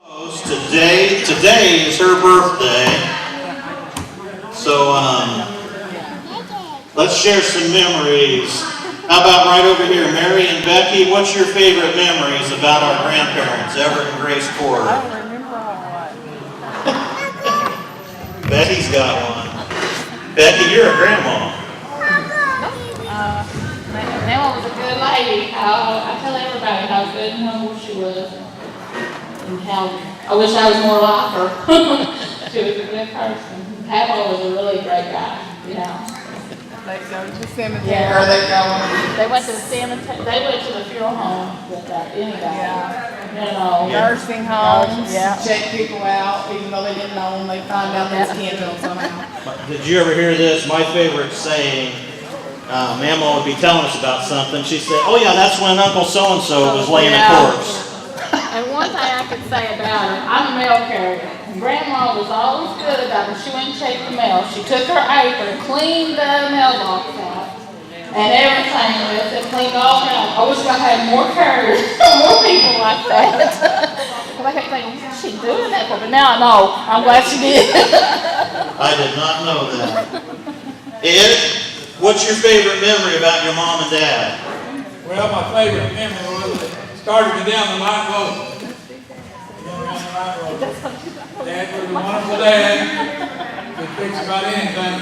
Today is her birthday, so let's share some memories. How about right over here, Mary and Becky? What's your favorite memories about our grandparents, Everett and Grace Porter? I don't remember all that. Becky's got one. Becky, you're a grandma. Mama was a good lady. I tell everybody how good and humble she was, and how I wish I was more like her. She was a good person. Papa was a really great guy, you know. They go to the cemetery. Yeah. Or they go on. They went to the cemetery. They went to the funeral home with anybody. Yeah. You know. Nursing homes. Yeah. Check people out, even though they didn't know them. They find out those kids on somehow. Did you ever hear this? My favorite saying, Mama would be telling us about something. She said, "Oh yeah, that's when Uncle So-and-so was laying a corpse." And one thing I could say about her, I'm a mail carrier. And Grandma was always good about when she went and checked the mail. She took her apron, cleaned the mailbox out, and everything with it, cleaned all around. I wish I had more carriers, more people like that. Because I kept thinking, what's she doing that for? But now I know. I'm glad she did. I did not know that. Ed, what's your favorite memory about your mom and dad? Well, my favorite memory was it started me down the right road. Dad was a wonderful dad. Could fix about anything.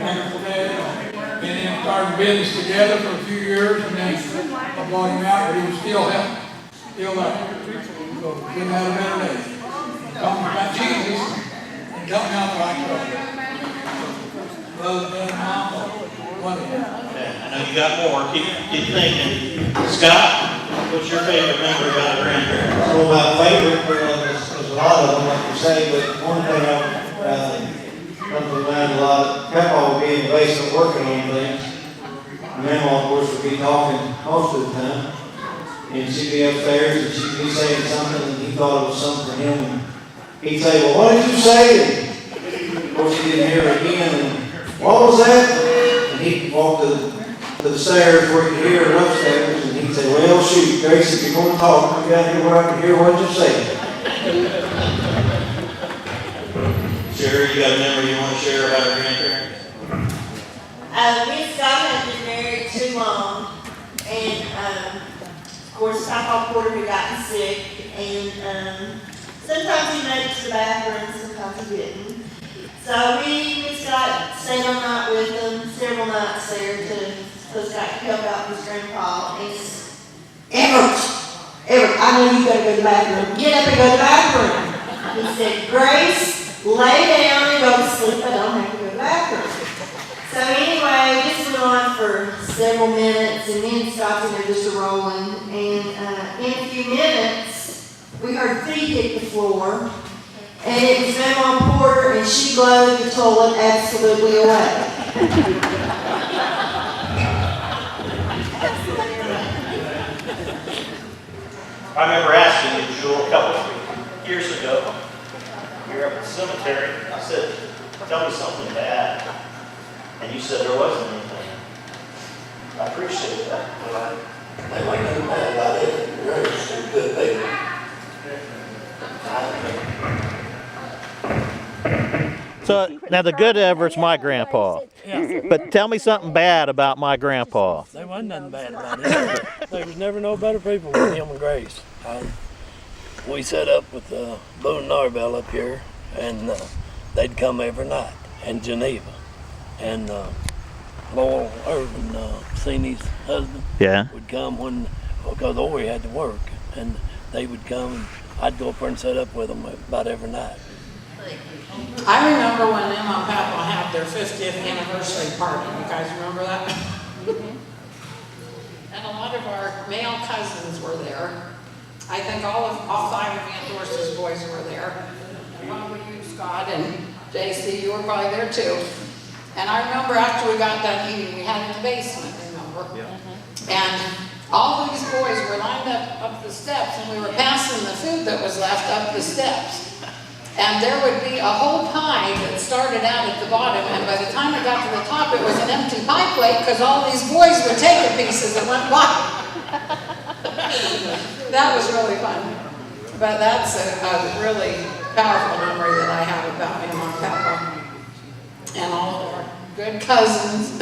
Wonderful dad. And then started business together for a few years, and then I bought him out, but he was still helping. Still there. So couldn't have a better day. Taught me about Jesus and taught me how to like God. Other than Mom, wonderful. I know you got more. Keep thinking. Scott, what's your favorite memory about grandparents? Well, my favorite, there's a lot of them, like you say, but one thing I comes to mind a lot, Papa would be in the basement working on things. Grandma, of course, would be talking most of the time. And she'd be upstairs and she'd be saying something and he thought it was something for him. And he'd say, "Well, what did you say?" And of course, he didn't hear it again. And what was that? And he'd walk to the stairs where he could hear it upstairs, and he'd say, "Well, shoot, Grace, if you're going to talk, you got to hear where I can hear what you say." Sherry, you got a memory you want to share about our grandparents? Me and Scott had been married too long, and of course, Papa Porter had gotten sick, and sometimes he made it to the bathroom, sometimes he didn't. So me and Scott stayed all night with him, several nights there so Scott could help out with his grandpa. And Everett, I know you gotta go to the bathroom. Get up and go to the bathroom. He said, "Grace, lay down and go to sleep. I don't have to go to the bathroom." So anyway, this went on for several minutes, and me and Scott in there just rolling. And in a few minutes, we heard feet hit the floor. And it was Grandma Porter, and she blowed the toilet absolutely away. I remember asking you, Jewel, a couple of years ago, we were up at the cemetery. I said, "Tell me something bad." And you said there wasn't anything. I appreciate that. They like nothing bad about it. They're good people. So now the good Everett's my grandpa. Yeah. But tell me something bad about my grandpa. There wasn't nothing bad about it. There was never no better people than him and Grace. We set up with Boone and Narvell up here, and they'd come every night, and Geneva. And Lowell Irvin, Seeney's husband, would come because Ori had to work, and they would come, and I'd go up there and set up with them about every night. I remember when Emma and Papa had their 50th anniversary party. You guys remember that? And a lot of our male cousins were there. I think all 5 of Aunt Doris's boys were there. Probably you, Scott, and JC, you were probably there too. And I remember after we got done eating, we had in the basement, remember? Yeah. And all these boys were lined up the steps, and we were passing the food that was left up the steps. And there would be a whole pie that started out at the bottom, and by the time it got to the top, it was an empty pie plate because all these boys were taking pieces and went by. That was really fun. But that's a really powerful memory that I have about him on Papa and all of our good cousins.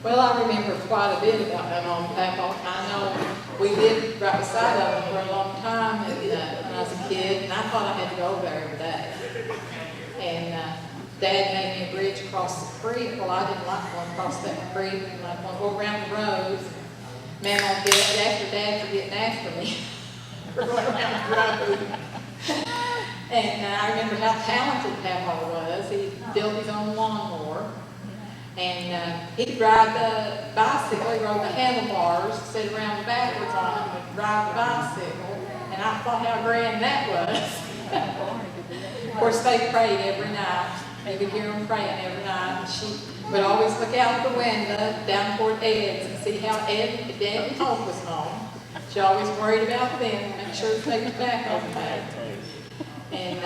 Well, I remember quite a bit about him on Papa. I know we lived right beside of him for a long time when I was a kid, and I thought I had to go over there every day. And Dad made me a bridge across the creek. Well, I didn't like going across that creek, and I'd want to go around the road. Man, I'd get after Dad for getting after me. For going around the road. And I remember how talented Papa was. He built his own lawnmower. And he could ride the bicycle. He rode the handlebars, sit around backwards on him, and ride the bicycle. And I thought how grand that was. Of course, they prayed every night. You could hear them praying every night. And she would always look out the window down toward Ed's and see how Ed and Hope was home. She always worried about them and make sure they was back on the way. And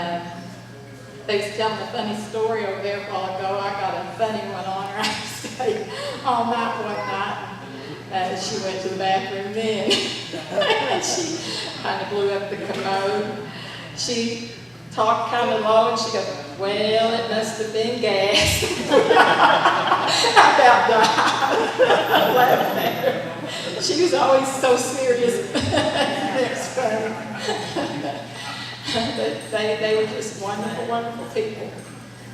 they was telling a funny story over there a while ago. I got a funny one on her. I stayed all night one night. And she went to the bathroom then. And she kind of blew up the commode. She talked kind of low and she goes, "Well, it must have been gas." I about died laughing at her. She was always so serious. It's funny. But they were just wonderful, wonderful people.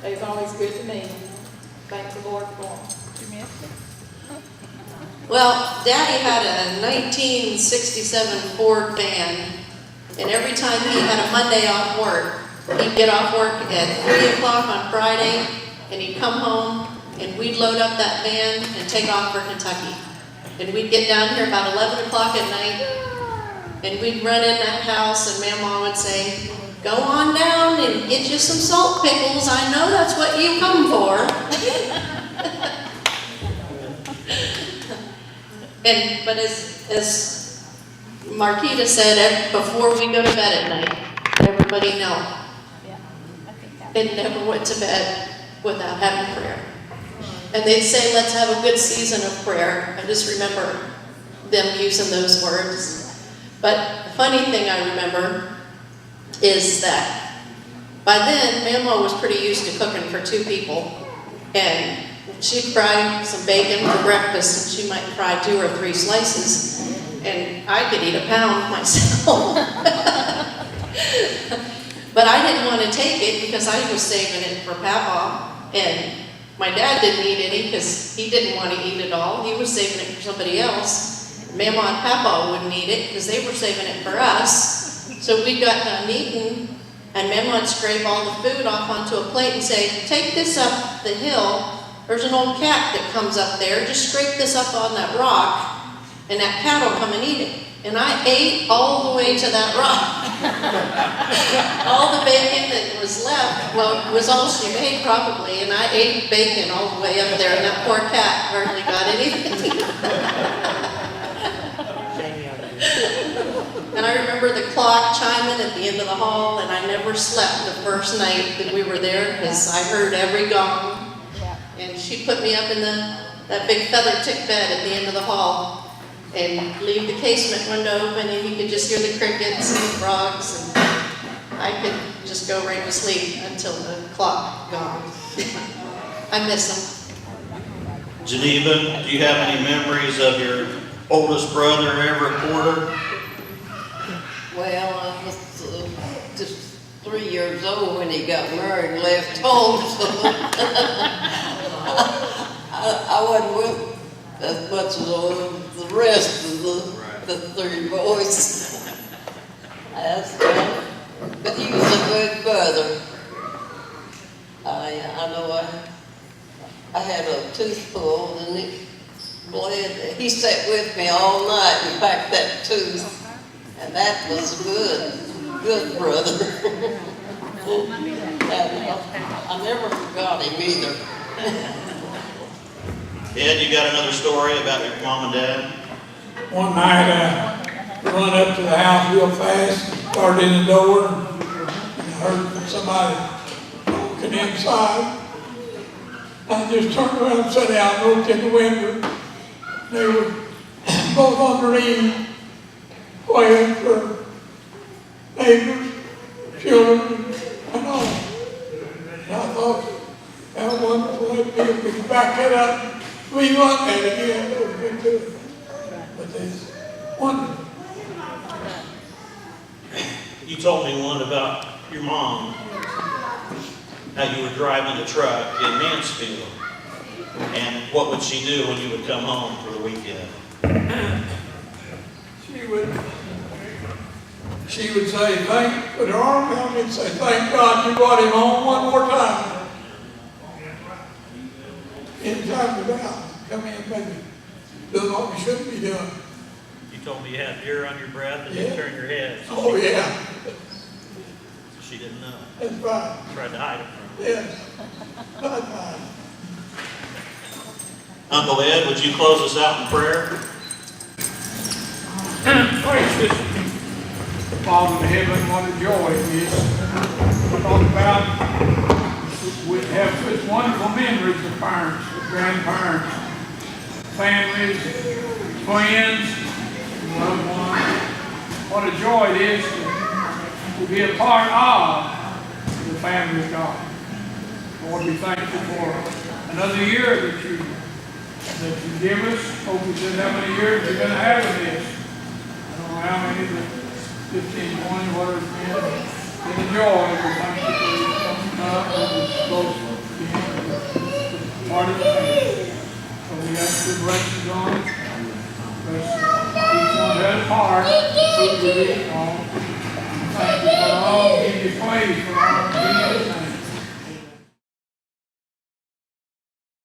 They was always good to me. Thank the Lord for them. Well, Daddy had a 1967 Ford van, and every time he had a Monday off work, he'd get off work at 3 o'clock on Friday, and he'd come home, and we'd load up that van and take off for Kentucky. And we'd get down here about 11 o'clock at night, and we'd run in that house, and Mama would say, "Go on down and get you some salt pickles. I know that's what you come for." But as Marquita said, before we go to bed at night, everybody know, they never went to bed without having prayer. And they'd say, "Let's have a good season of prayer." I just remember them using those words. But the funny thing I remember is that by then, Mama was pretty used to cooking for 2 people. And she'd fry some bacon for breakfast, and she might fry 2 or 3 slices. And I could eat a pound myself. But I didn't want to take it because I was saving it for Papa. And my dad didn't eat any because he didn't want to eat it all. He was saving it for somebody else. Mama and Papa wouldn't eat it because they were saving it for us. So we got done eating, and Mama would scrape all the food off onto a plate and say, "Take this up the hill. There's an old cat that comes up there. Just scrape this up on that rock, and that cat will come and eat it." And I ate all the way to that rock. All the bacon that was left, well, it was all she made probably, and I ate bacon all the way up there, and that poor cat hardly got anything. And I remember the clock chiming at the end of the hall, and I never slept the first night that we were there because I heard every gong. And she put me up in that big feather tick bed at the end of the hall and leave the casement window open, and you could just hear the crickets and the frogs, and I could just go right to sleep until the clock gonged. I miss them. Geneva, do you have any memories of your oldest brother, Everett Porter? Well, I was just 3 years old when he got married and left home, so I wasn't with as much as the rest of the 3 boys. That's right. But he was a good brother. I know I had a tooth pulled and it bled. He sat with me all night and packed that tooth. And that was good brother. I never forgot him either. Ed, you got another story about your mom and dad? One night, I run up to the house real fast, started in the door, and I heard somebody walking inside. I just turned around and sat down and looked in the window. They were both on their knees, praying for neighbors, children, and all. And I thought, how wonderful it'd be if we could back that up. We want that again, it would be good. But it's wonderful. You told me one about your mom, how you were driving a truck in Mansfield, and what would she do when you would come home for the weekend? She would say, put her arm around me and say, thank God you brought him home one more time. Anytime we're out, come in, baby. Do what we shouldn't be doing. You told me you had beer on your breath and you turn your head. So Oh, yeah. she didn't know. That's right. Tried to hide it from you. Yes. Bye-bye. Uncle Ed, would you close us out in prayer? Gracious Father in heaven, what a joy it is to talk about. We have such wonderful memories of parents, of grandparents, families, friends, loved ones. What a joy it is to be a part of the family of God. Lord, we thank you for another year that you give us. Hope you said how many years you're going to have in this. I don't know how many, but 15, 20, whatever it's been. It's a joy. We thank you for you coming up and close to being part of the family. So we ask your blessings on it. Bless each one that has a part, food to eat, all. Thank you for all. Give you praise for all